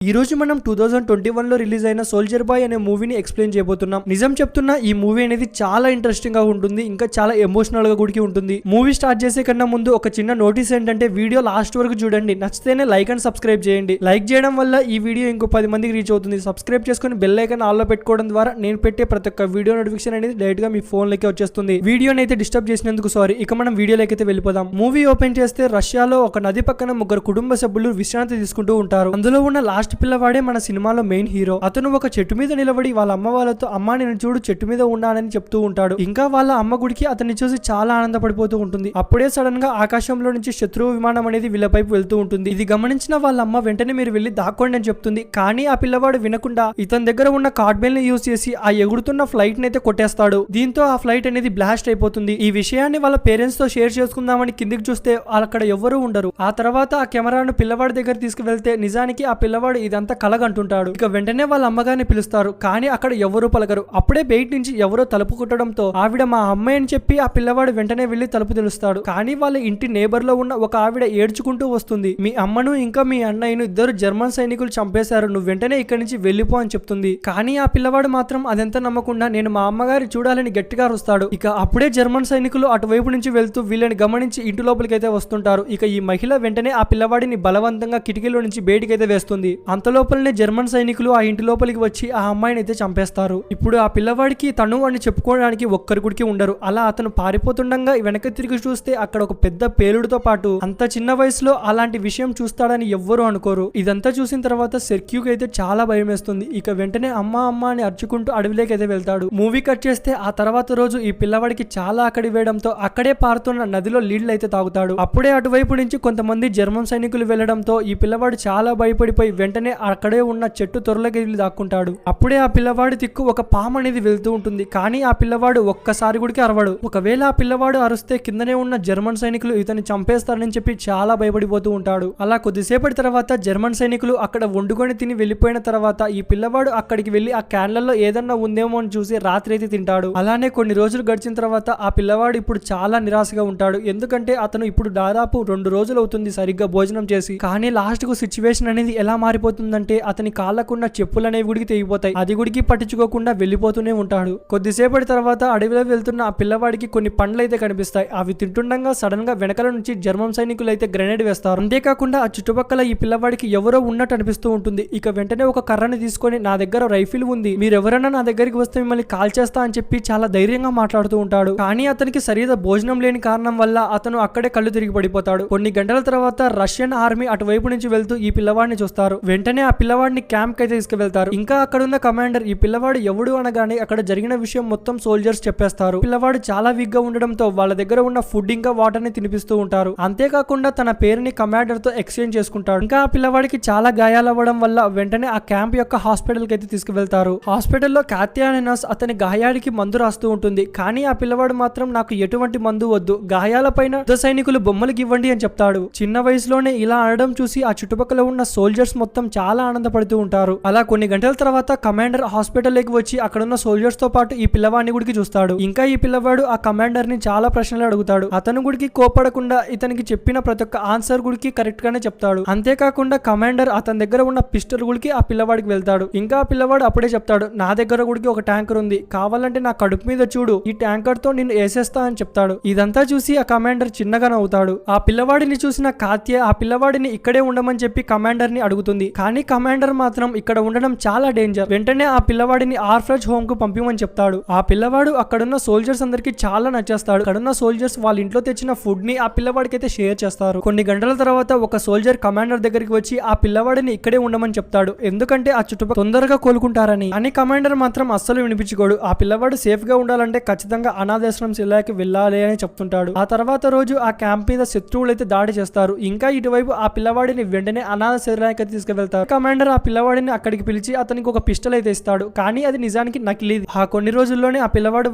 ఈ రోజు మనం 2021 లో రిలీజ్ అయిన సోల్జర్ బాయ్ అనే మూవీని ఎక్స్ప్లెయిన్ చేయబోతున్నాం. నిజం చెప్తున్నా ఈ మూవీ అనేది చాలా ఇంట్రెస్టింగ్ గా ఉంటుంది, ఇంకా చాలా ఎమోషనల్ గా కూడా ఉంటుంది. మూవీ స్టార్ట్ చేసే కన్నా ముందు ఒక చిన్న నోటీస్ ఏంటంటే వీడియో లాస్ట్ వరకు చూడండి, నచ్చితేనే లైక్ అండ్ సబ్స్క్రైబ్ చేయండి. లైక్ చేయడం వల్ల ఈ వీడియో ఇంకో 10 మందికి రీచ్ అవుతుంది. సబ్స్క్రైబ్ చేసుకుని బెల్ ఐకాన్ ఆల్ లో పెట్టుకోవడం ద్వారా నేను పెట్టే ప్రతి ఒక్క వీడియో నోటిఫికేషన్ అనేది డైరెక్ట్ గా మీ ఫోన్ లోకి వచ్చేస్తుంది. వీడియోని అయితే డిస్టర్బ్ చేసినందుకు సారీ. ఇక మనం వీడియోలోకి అయితే వెళ్ళిపోదాం. మూవీ ఓపెన్ చేస్తే రష్యాలో ఒక నది పక్కన ముగ్గురు కుటుంబ సభ్యులు విశ్రాంతి తీసుకుంటూ ఉంటారు. అందులో ఉన్న లాస్ట్ పిల్లవాడే మన సినిమాలో మెయిన్ హీరో. అతను ఒక చెట్టు మీద నిలబడి వాళ్ళ అమ్మ వాళ్ళతో అమ్మా నేను చూడు చెట్టు మీద ఉన్నానని చెప్తూ ఉంటాడు. ఇంకా వాళ్ళ అమ్మ గుడికి అతన్ని చూసి చాలా ఆనందపడిపోతూ ఉంటుంది. అప్పుడే సడన్ గా ఆకాశంలో నుంచి శత్రువు విమానం అనేది వీళ్ళపైపు వెళ్తూ ఉంటుంది. ఇది గమనించిన వాళ్ళ అమ్మ వెంటనే మీరు వెళ్లి దాక్కోండి అని చెప్తుంది. కానీ ఆ పిల్లవాడు వినకుండా ఇతని దగ్గర ఉన్న కార్డ్బెల్ ని యూజ్ చేసి ఆ ఎగురుతున్న ఫ్లైట్ ని అయితే కొట్టేస్తాడు. దీంతో ఆ ఫ్లైట్ అనేది బ్లాస్ట్ అయిపోతుంది. ఈ విషయాన్ని వాళ్ళ పేరెంట్స్ తో షేర్ చేసుకుందామని కిందికి చూస్తే అక్కడ ఎవరు ఉండరు. ఆ తర్వాత ఆ కెమెరాను పిల్లవాడి దగ్గర తీసుకువెళ్తే నిజానికి ఆ పిల్లవాడు ఇదంతా కలగంటుంటాడు. ఇక వెంటనే వాళ్ళ అమ్మగారిని పిలుస్తారు, కానీ అక్కడ ఎవరు పలకరు. అప్పుడే బయట నుంచి ఎవరో తలుపు కొట్టడంతో ఆవిడ మా అమ్మాయి అని చెప్పి ఆ పిల్లవాడు వెంటనే వెళ్లి తలుపు తెలుస్తాడు. కానీ వాళ్ళ ఇంటి నేబర్ లో ఉన్న ఒక ఆవిడ ఏడ్చుకుంటూ వస్తుంది. మీ అమ్మను ఇంకా మీ అన్నయ్యను ఇద్దరు జర్మన్ సైనికులు చంపేశారు, నువ్వు వెంటనే ఇక్కడి నుంచి వెళ్ళిపో అని చెప్తుంది. కానీ ఆ పిల్లవాడు మాత్రం అదెంత నమ్మకుండా నేను మా అమ్మగారి చూడాలని గట్టిగా అరుస్తాడు. ఇక అప్పుడే జర్మన్ సైనికులు అటువైపు నుంచి వెళ్తూ వీళ్ళని గమనించి ఇంటి లోపలికి అయితే వస్తుంటారు. ఇక ఈ మహిళ వెంటనే ఆ పిల్లవాడిని బలవంతంగా కిటికీలో నుంచి బయటికైతే వేస్తుంది. అంత లోపలనే జర్మన్ సైనికులు ఆ ఇంటి లోపలికి వచ్చి ఆ అమ్మాయిని అయితే చంపేస్తారు. ఇప్పుడు ఆ పిల్లవాడికి తను అని చెప్పుకోవడానికి ఒక్కరి గుడికి ఉండరు. అలా అతను పారిపోతుండగా వెనక తిరిగి చూస్తే అక్కడ ఒక పెద్ద పేలుడుతో పాటు అంత చిన్న వయసులో అలాంటి విషయం చూస్తాడని ఎవ్వరూ అనుకోరు. ఇదంతా చూసిన తర్వాత సెర్క్యూకి అయితే చాలా భయం వేస్తుంది. ఇక వెంటనే అమ్మ అమ్మ అని అర్చుకుంటూ అడవిలోకి అయితే వెళ్తాడు. మూవీ కట్ చేస్తే ఆ తర్వాత రోజు ఈ పిల్లవాడికి చాలా ఆకలి వేయడంతో అక్కడే పారుతున్న నదిలో నీళ్లు అయితే తాగుతాడు. అప్పుడే అటువైపు నుంచి కొంతమంది జర్మన్ సైనికులు వెళ్లడంతో ఈ పిల్లవాడు చాలా భయపడిపోయి వెంటనే అక్కడే ఉన్న చెట్టు త్వరలోకి వెళ్ళి దాక్కుంటాడు. అప్పుడే ఆ పిల్లవాడి దిక్కు ఒక పాము అనేది వెళ్తూ ఉంటుంది. కానీ ఆ పిల్లవాడు ఒక్కసారి కూడా అరవడు. ఒకవేళ ఆ పిల్లవాడు అరుస్తే కిందనే ఉన్న జర్మన్ సైనికులు ఇతన్ని చంపేస్తారని చెప్పి చాలా భయపడిపోతూ ఉంటాడు. అలా కొద్దిసేపటి తర్వాత జర్మన్ సైనికులు అక్కడ వండుకొని తిని వెళ్లిపోయిన తర్వాత ఈ పిల్లవాడు అక్కడికి వెళ్లి ఆ క్యాన్లలో ఏదన్నా ఉందేమో అని చూసి రాత్రి అయితే తింటాడు. అలానే కొన్ని రోజులు గడిచిన తర్వాత ఆ పిల్లవాడు ఇప్పుడు చాలా నిరాశగా ఉంటాడు. ఎందుకంటే అతను ఇప్పుడు దాదాపు 2 రోజులు అవుతుంది సరిగ్గా భోజనం చేసి. కానీ లాస్ట్ కు సిచ్యువేషన్ అనేది ఎలా మారిపోతుందంటే అతని కాళ్ళకున్న చెప్పులు అనేవి గుడికి తెగిపోతాయి. అది గుడికి పట్టించుకోకుండా వెళ్లిపోతూనే ఉంటాడు. కొద్దిసేపటి తర్వాత అడవిలో వెళ్తున్న ఆ పిల్లవాడికి కొన్ని పండ్లు అయితే కనిపిస్తాయి. అవి తింటుండగా సడన్ గా వెనకల నుంచి జర్మన్ సైనికులు అయితే గ్రెనేడ్ వేస్తారు. అంతేకాకుండా ఆ చుట్టుపక్కల ఈ పిల్లవాడికి ఎవరో ఉన్నట్టు అనిపిస్తూ ఉంటుంది. ఇక వెంటనే ఒక కర్రని తీసుకొని నా దగ్గర రైఫిల్ ఉంది, మీరు ఎవరైనా నా దగ్గరికి వస్తే మిమ్మల్ని కాల్ చేస్తా అని చెప్పి చాలా ధైర్యంగా మాట్లాడుతూ ఉంటాడు. కానీ అతనికి సరిగా భోజనం లేని కారణం వల్ల అతను అక్కడే కళ్ళు తిరిగి పడిపోతాడు. కొన్ని గంటల తర్వాత రష్యన్ ఆర్మీ అటువైపు నుంచి వెళ్తూ ఈ పిల్లవాడిని చూస్తారు. వెంటనే ఆ పిల్లవాడిని క్యాంప్ కి అయితే తీసుకువెళ్తారు. ఇంకా అక్కడ ఉన్న కమాండర్ ఈ పిల్లవాడు ఎవడు అనగానే అక్కడ జరిగిన విషయం మొత్తం సోల్జర్స్ చెప్పేస్తారు. పిల్లవాడు చాలా వీక్ గా ఉండడంతో వాళ్ళ దగ్గర ఉన్న ఫుడ్ ఇంకా వాటర్ ని తినిపిస్తూ ఉంటారు. అంతేకాకుండా తన పేరుని కమాండర్ తో ఎక్స్చేంజ్ చేసుకుంటాడు. ఇంకా ఆ పిల్లవాడికి చాలా గాయాలవ్వడం వల్ల వెంటనే ఆ క్యాంప్ యొక్క హాస్పిటల్ కి అయితే తీసుకువెళ్తారు. హాస్పిటల్లో కాత్యా అనే నర్స్ అతని గాయానికి మందు రాస్తూ ఉంటుంది. కానీ ఆ పిల్లవాడు మాత్రం నాకు ఎటువంటి మందు వద్దు, గాయాలపైన యుద్ధ సైనికులు బొమ్మలకి ఇవ్వండి అని చెప్తాడు. చిన్న వయసులోనే ఇలా అనడం చూసి ఆ చుట్టుపక్కల ఉన్న సోల్జర్స్ మొత్తం చాలా ఆనందపడుతూ ఉంటారు. అలా కొన్ని గంటల తర్వాత కమాండర్ హాస్పిటల్ లోకి వచ్చి అక్కడ ఉన్న సోల్జర్స్ తో పాటు ఈ పిల్లవాడిని గుడికి చూస్తాడు. ఇంకా ఈ పిల్లవాడు ఆ కమాండర్ ని చాలా ప్రశ్నలు అడుగుతాడు. అతను గుడికి కోపడకుండా ఇతనికి చెప్పిన ప్రతి ఒక్క ఆన్సర్ గుడికి కరెక్ట్ గానే చెప్తాడు. అంతేకాకుండా కమాండర్ అతని దగ్గర ఉన్న పిస్టల్ గుడికి ఆ పిల్లవాడికి వెళ్తాడు. ఇంకా ఆ పిల్లవాడు అప్పుడే చెప్తాడు, నా దగ్గర గుడికి ఒక ట్యాంకర్ ఉంది, కావాలంటే నా కడుపు మీద చూడు, ఈ ట్యాంకర్ తో నిన్ను వేసేస్తా అని చెప్తాడు. ఇదంతా చూసి ఆ కమాండర్ చిన్నగా నవ్వుతాడు. ఆ పిల్లవాడిని చూసిన కాత్య ఆ పిల్లవాడిని ఇక్కడే ఉండమని చెప్పి కమాండర్ ని అడుగుతుంది. కానీ కమాండర్ మాత్రం ఇక్కడ ఉండడం చాలా డేంజర్, వెంటనే ఆ పిల్లవాడిని ఆర్ఫ్రేజ్ హోమ్ కు పంపిమని చెప్తాడు. ఆ పిల్లవాడు అక్కడున్న సోల్జర్స్ అందరికి చాలా నచ్చేస్తాడు. అక్కడున్న సోల్జర్స్ వాళ్ళ ఇంట్లో తెచ్చిన ఫుడ్ ని ఆ పిల్లవాడికి అయితే షేర్ చేస్తారు. కొన్ని గంటల తర్వాత ఒక సోల్జర్ కమాండర్ దగ్గరికి వచ్చి ఆ పిల్లవాడిని ఇక్కడే ఉండమని చెప్తాడు. ఎందుకంటే ఆ చుట్టుపక్కల తొందరగా కోలుకుంటారని. అని కమాండర్ మాత్రం అస్సలు వినిపించుకోడు. ఆ పిల్లవాడు సేఫ్ గా ఉండాలంటే ఖచ్చితంగా అనాథాశ్రమం శిలాకి వెళ్ళాలి అని చెప్తుంటాడు. ఆ తర్వాత రోజు ఆ క్యాంప్ మీద శత్రువులు అయితే దాడి చేస్తారు. ఇంకా ఇటువైపు ఆ పిల్లవాడిని వెంటనే అనాథ శిలాకి తీసుకువెళ్తారు. కమాండర్ ఆ పిల్లవాడిని అక్కడికి పిలిచి అతనికి ఒక పిస్టల్ అయితే ఇస్తాడు. కానీ అది నిజానికి నకిలీది. ఆ కొన్ని రోజుల్లోనే ఆ పిల్లవాడు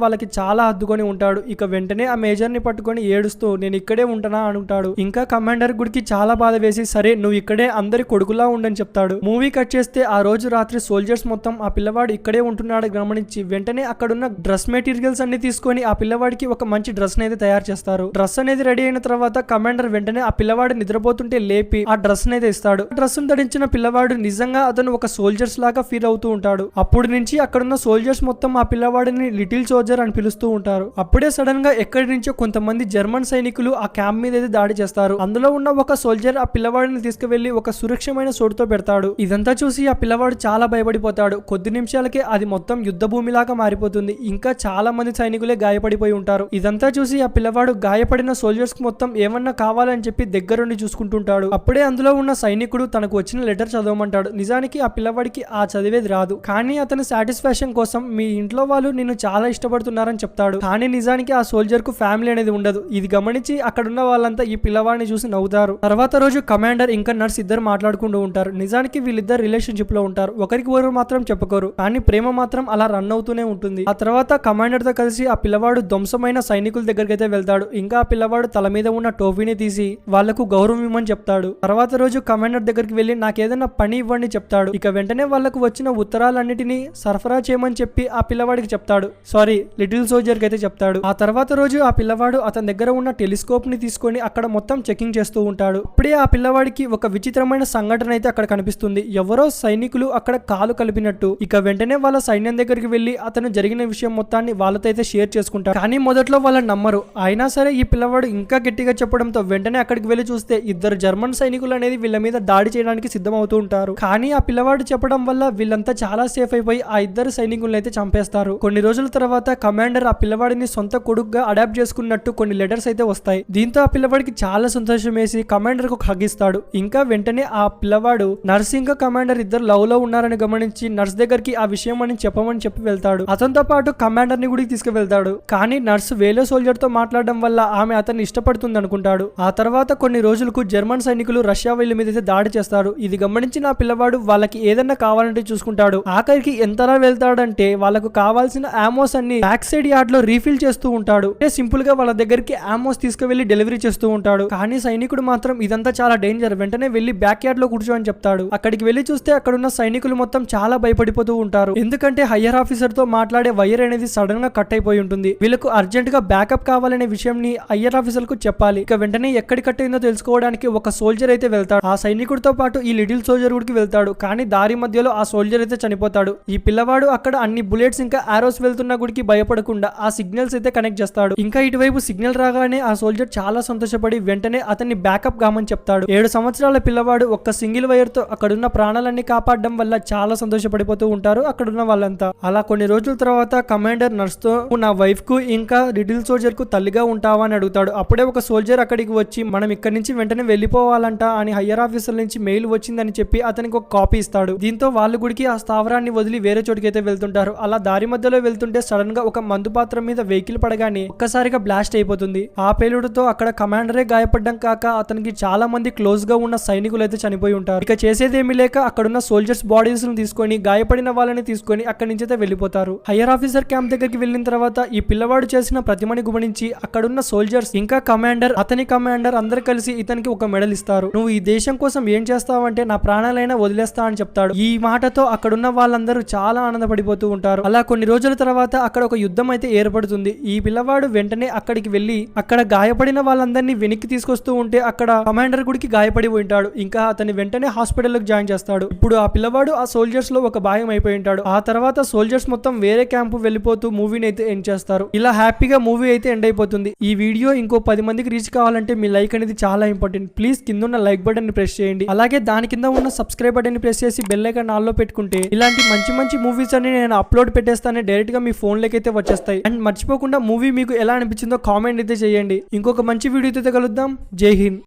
వాళ్ళకి చాలా హద్దుకొని ఉంటాడు. ఇక వెంటనే ఆ మేజర్ ని పట్టుకొని ఏడుస్తూ నేను ఇక్కడే ఉంటున్నా అనుకుంటాడు. ఇంకా కమాండర్ గుడికి చాలా బాధ వేసి సరే నువ్వు ఇక్కడే అందరి కొడుకులా ఉండని చెప్తాడు. మూవీ కట్ చేస్తే ఆ రోజు రాత్రి సోల్జర్స్ మొత్తం ఆ పిల్లవాడు ఇక్కడే ఉంటున్నాడు గమనించి వెంటనే అక్కడున్న డ్రెస్ మెటీరియల్స్ అన్ని తీసుకొని ఆ పిల్లవాడికి ఒక మంచి డ్రెస్ అయితే తయారు చేస్తారు. డ్రెస్ అనేది రెడీ అయిన తర్వాత కమాండర్ వెంటనే ఆ పిల్లవాడు నిద్రపోతుంటే లేపి ఆ డ్రెస్ అయితే ఇస్తాడు. డ్రెస్ ధరించిన పిల్లవాడు నిజంగా అతను ఒక సోల్జర్స్ లాగా ఫీల్ అవుతూ ఉంటాడు. అప్పుడు నుంచి అక్కడున్న సోల్జర్స్ మొత్తం ఆ పిల్లవాడిని లిటిల్ సోల్జర్ అని పిలుస్తూ ఉంటారు. అప్పుడే సడన్ గా ఎక్కడి నుంచో కొంతమంది జర్మన్ సైనికులు ఆ క్యాంప్ మీద అయితే దాడి చేస్తారు. అందులో ఉన్న ఒక సోల్జర్ ఆ పిల్లవాడిని తీసుకువెళ్లి ఒక సురక్షమైన చోటుతో పెడతాడు. ఇదంతా చూసి ఆ పిల్లవాడు చాలా భయపడిపోతాడు. కొద్ది నిమిషాలకే అది మొత్తం యుద్ధ భూమిలాగా మారిపోతుంది. ఇంకా చాలా మంది సైనికులే గాయపడిపోయి ఉంటారు. ఇదంతా చూసి ఆ పిల్లవాడు గాయపడిన సోల్జర్స్ కి మొత్తం ఏమన్నా కావాలని చెప్పి దగ్గరుండి చూసుకుంటుంటాడు. అప్పుడే అందులో ఉన్న సైనికుడు తనకు వచ్చిన లెటర్ చదవమంటాడు. నిజానికి ఆ పిల్లవాడికి ఆ చదివేది రాదు. కానీ అతని సాటిస్ఫాక్షన్ కోసం మీ ఇంట్లో వాళ్ళు నిన్ను చాలా ఇష్టపడుతున్నారని చెప్తాడు. కానీ నిజానికి ఆ సోల్జర్ కు ఫ్యామిలీ అనేది ఉండదు. ఇది గమనించి అక్కడున్న వాళ్ళంతా ఈ పిల్లవాడిని చూసి నవ్వుతారు. తర్వాత రోజు కమాండర్ ఇంకా నర్స్ ఇద్దరు మాట్లాడుకుంటూ ఉంటారు. నిజానికి వీళ్ళిద్దరు రిలేషన్షిప్ లో ఉంటారు. ఒకరికి ఒకరు మాత్రం చెప్పుకోరు. కానీ ప్రేమ మాత్రం అలా రన్ అవుతూనే ఉంటుంది. ఆ తర్వాత కమాండర్ తో కలిసి ఆ పిల్లవాడు ధ్వంసమైన సైనికుల దగ్గరికి అయితే వెళ్తాడు. ఇంకా ఆ పిల్లవాడు తల మీద ఉన్న టోపీని తీసి వాళ్లకు గౌరవం ఇవ్వమని చెప్తాడు. తర్వాత రోజు కమాండర్ దగ్గరికి వెళ్లి నాకేదైనా పని ఇవ్వండి చెప్తాడు. ఇక వెంటనే వాళ్లకు వచ్చిన ఉత్తరాలన్నిటినీ సరఫరా చేయమని చెప్పి ఆ పిల్లవాడికి చెప్తాడు. సారీ, లిటిల్ సోల్జర్ కి అయితే చెప్తాడు. ఆ తర్వాత రోజు ఆ పిల్లవాడు అతని దగ్గర ఉన్న టెలిస్కోప్ ని తీసుకొని అక్కడ మొత్తం చెకింగ్ చేస్తూ ఉంటాడు. అప్పుడే ఆ పిల్లవాడికి ఒక విచిత్రమైన సంఘటన అయితే అక్కడ కనిపిస్తుంది. ఎవరో సైనికులు అక్కడ కాలు కలిపినట్టు. ఇక వెంటనే వాళ్ళ సైన్యం దగ్గరికి వెళ్లి అతను జరిగిన విషయం మొత్తాన్ని వాళ్ళతో అయితే షేర్ చేసుకుంటాడు. కానీ మొదట్లో వాళ్ళని నమ్మరు. అయినా సరే ఈ పిల్లవాడు ఇంకా గట్టిగా చెప్పడంతో వెంటనే అక్కడికి వెళ్లి చూస్తే ఇద్దరు జర్మన్ సైనికులు అనేది వీళ్ళ మీద దాడి చేయడానికి సిద్ధమవుతూ ఉంటారు. కానీ ఆ పిల్లవాడు చెప్పడం వల్ల వీళ్ళంతా చాలా సేఫ్ అయిపోయి ఆ ఇద్దరు సైనికులను అయితే చంపేస్తారు. కొన్ని రోజుల తర్వాత కమాండర్ ఆ పిల్లవాడిని సొంత కొడుకుగా అడాప్ట్ చేసుకున్నట్టు కొన్ని లెటర్స్ అయితే వస్తాయి. దీంతో ఆ పిల్లవాడికి చాలా సంతోషం వేసి కమాండర్ కు హగ్ ఇస్తాడు. ఇంకా వెంటనే ఆ పిల్లవాడు నర్స్ ఇంకా కమాండర్ ఇద్దరు లవ్ లో ఉన్నారని గమనించి నర్స్ దగ్గరికి ఆ విషయం అని చెప్పమని చెప్పి వెళ్తాడు. అతనితో పాటు కమాండర్ ని కూడా తీసుకువెళ్తాడు. కానీ నర్స్ వేరే సోల్జర్ తో మాట్లాడడం వల్ల ఆమె అతన్ని ఇష్టపడుతుంది అనుకుంటాడు. ఆ తర్వాత కొన్ని రోజులకు జర్మన్ సైనికులు రష్యా వీళ్ళ మీద అయితే దాడి చేస్తారు. ఇది గమనించిన ఆ పిల్లవాడు వాళ్ళకి ఏదన్నా కావాలంటే చూసుకుంటాడు. ఆఖరికి ఎంతలా వెళ్తాడంటే వాళ్ళకు కావాల్సిన ఆమోస్ అన్ని బ్యాక్ సైడ్ యార్డ్ లో రీఫిల్ చేస్తూ ఉంటాడు. సింపుల్ గా వాళ్ళ దగ్గరికి ఆమోస్ తీసుకువెళ్లి డెలివరీ చేస్తూ ఉంటాడు. కానీ సైనికుడు మాత్రం ఇదంతా చాలా డేంజర్, వెంటనే వెళ్లి బ్యాక్ యార్డ్ లో కూర్చో అని చెప్తాడు. అక్కడికి వెళ్లి చూస్తే అక్కడున్న సైనికులు మొత్తం చాలా భయపడిపోతూ ఉంటారు. ఎందుకంటే హయ్యర్ ఆఫీసర్ తో మాట్లాడే వైర్ అనేది సడన్ గా కట్ అయిపోయి ఉంటుంది. వీళ్ళకు అర్జెంట్ గా బ్యాకప్ కావాలనే విషయం ని హయ్యర్ ఆఫీసర్ కు చెప్పాలి. ఇక వెంటనే ఎక్కడి కట్ అయిందో తెలుసుకోవడానికి ఒక సోల్జర్ అయితే వెళ్తాడు. ఆ సైనికుడితో పాటు ఈ లిటిల్ సోల్జర్ గుడికి వెళ్తాడు. కానీ దారి మధ్యలో ఆ సోల్జర్ అయితే చనిపోతాడు. ఈ పిల్లవాడు అక్కడ అన్ని బుల్లెట్స్ ఇంకా ఆరోస్ వెళ్తున్న గుడికి భయపడకుండా ఆ సిగ్నల్స్ అయితే కనెక్ట్ చేస్తాడు. ఇంకా ఇటువైపు సిగ్నల్ రాగానే ఆ సోల్జర్ చాలా సంతోషపడి వెంటనే అతన్ని బ్యాకప్ కామని చెప్తాడు. 7 సంవత్సరాల పిల్లవాడు ఒక్క సింగిల్ వైర్ తో అక్కడున్న ప్రాణాలన్నీ కాపాడడం వల్ల చాలా సంతోషపడిపోతూ ఉంటారు అక్కడున్న వాళ్ళంతా. అలా కొన్ని రోజుల తర్వాత కమాండర్ నర్స్ తో నా వైఫ్ కు ఇంకా లిటిల్ సోల్జర్ కు తల్లిగా ఉంటావా అని అడుగుతాడు. అప్పుడే ఒక సోల్జర్ అక్కడికి వచ్చి మనం ఇక్కడి నుంచి వెంటనే వెళ్లిపోవాలంట అని హయ్యర్ ఆఫీసర్ నుంచి మెయిల్ వచ్చిందని చెప్పి అతనికి ఒక కాపీ ఇస్తాడు. దీంతో వాళ్ళ గుడికి ఆ స్థావరాన్ని వదిలి వేరే చోటుకి అయితే వెళ్తుంటారు. అలా దారి మధ్యలో వెళ్తుంటే సడన్ గా ఒక మందు పాత్ర మీద వెహికల్ పడగానే ఒక్కసారిగా బ్లాస్ట్ అయిపోతుంది. ఆ పేలుడుతో అక్కడ కమాండరే గాయపడ్డం కాక అతనికి చాలా మంది క్లోజ్ గా ఉన్న సైనికులు అయితే చనిపోయి ఉంటారు. ఇక చేసేదేమీ లేక అక్కడున్న సోల్జర్స్ బాడీస్ ను తీసుకొని గాయపడిన వాళ్ళని తీసుకొని అక్కడి నుంచి అయితే వెళ్ళిపోతారు. హయ్యర్ ఆఫీసర్ క్యాంప్ దగ్గరికి వెళ్ళిన తర్వాత ఈ పిల్లవాడు చేసిన ప్రతిమని గమనించి అక్కడున్న సోల్జర్స్ ఇంకా కమాండర్ అతని కమాండర్ అందరు కలిసి ఇతనికి ఒక మెడల్ ఇస్తారు. నువ్వు ఈ దేశం కోసం ఏం చేస్తావంటే నా ప్రాణాలైనా వదిలేస్తా అని చెప్తాడు. ఈ మాటతో అక్కడున్న వాళ్ళందరూ చాలా ఆనందపడిపోతూ ఉంటారు. అలా కొన్ని రోజుల తర్వాత అక్కడ ఒక యుద్ధం అయితే ఏర్పడుతుంది. ఈ పిల్లవాడు వెంటనే అక్కడికి వెళ్లి అక్కడ గాయపడిన వాళ్ళందరినీ వెనక్కి తీసుకొస్తూ ఉంటే అక్కడ కమాండర్ గుడికి గాయపడి ఉంటాడు. ఇంకా అతని వెంటనే హాస్పిటల్ కి జాయిన్ చేస్తాడు. ఇప్పుడు ఆ పిల్లవాడు ఆ సోల్జర్స్ లో ఒక భాగం అయిపోయి ఉంటాడు. ఆ తర్వాత సోల్జర్స్ మొత్తం వేరే క్యాంపు వెళ్ళిపోతూ మూవీని అయితే ఎండ్ చేస్తారు. ఇలా హ్యాపీగా మూవీ అయితే ఎండ్ అయిపోతుంది. ఈ వీడియో ఇంకో 10 మందికి రీచ్ కావాలంటే మీ లైక్ అనేది చాలా ఇంపార్టెంట్. ప్లీజ్ కింద ఉన్న లైక్ బటన్ ని ప్రెస్ చేయండి. అలాగే దాని కింద ఉన్న సబ్స్క్రైబ్ బటన్ ని ప్రెస్ చేసి బెల్ ఐకాన్ ఆల్ లో పెట్టుకుంటే ఇలాంటి మంచి మంచి మూవీస్ అన్ని నేను అప్లోడ్ పెట్టేస్తానే డైరెక్ట్ గా మీ ఫోన్ లోకి అయితే వచ్చేస్తాయి. అండ్ మర్చిపోకుండా మూవీ మీకు ఎలా అనిపించిందో కామెంట్ అయితే చేయండి. ఇంకొక మంచి వీడియోతో కలుద్దాం. జై హింద్.